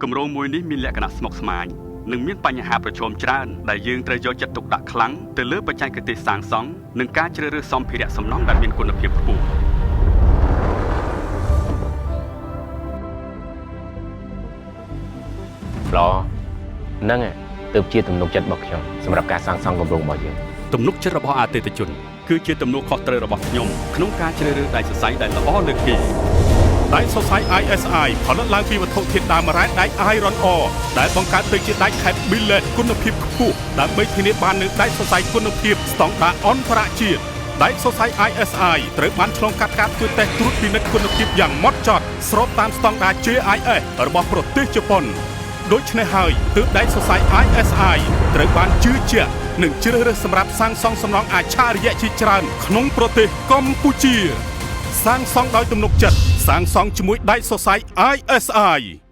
គម្រោងមួយនេះមានលក្ខណៈស្មុគស្មាញនិងមានបញ្ហាប្រឈមច្រើនដែលយើងត្រូវយកចិត្តទុកដាក់ខ្លាំងទៅលើបច្ចេកទេសសាងសង់និងការជ្រើសរើសសម្ភារៈសំណង់ដែលមានគុណភាពខ្ពស់ល្អហ្នឹងទើបជាទំនុកចិត្តរបស់ខ្ញុំសម្រាប់ការសាងសង់គម្រោងរបស់យើងទំនុកចិត្តរបស់អតិថិជនគឺជាទំនួលខុសត្រូវរបស់ខ្ញុំក្នុងការជ្រើសរើសដែកសរសៃដែលល្អលើសគេដែកសរសៃ ISI ផលិតឡើងពីវត្ថុធាតុដើមរ៉ែដែក Iron Ore ដែលបង្កើតទៅជាដែកខេត Billet គុណភាពខ្ពស់ដើម្បីធានាបាននូវដែកសរសៃគុណភាពស្តង់ដារអន្តរជាតិដែកសរសៃ ISI ត្រូវបានឆ្លងកាត់ការធ្វើតេស្តត្រួតពិនិត្យគុណភាពយ៉ាងហ្មត់ចត់ស្របតាមស្តង់ដារ JIS របស់ប្រទេសជប៉ុនដូច្នេះហើយទើបដែកសរសៃ ISI ត្រូវបានជឿជាក់និងជ្រើសរើសសម្រាប់សាងសង់សំណង់អច្ឆរិយៈជាច្រើនក្នុងប្រទេសកម្ពុជាសាងសង់ដោយទំនុកចិត្តសាងសង់ជាមួយដែកសរសៃ ISI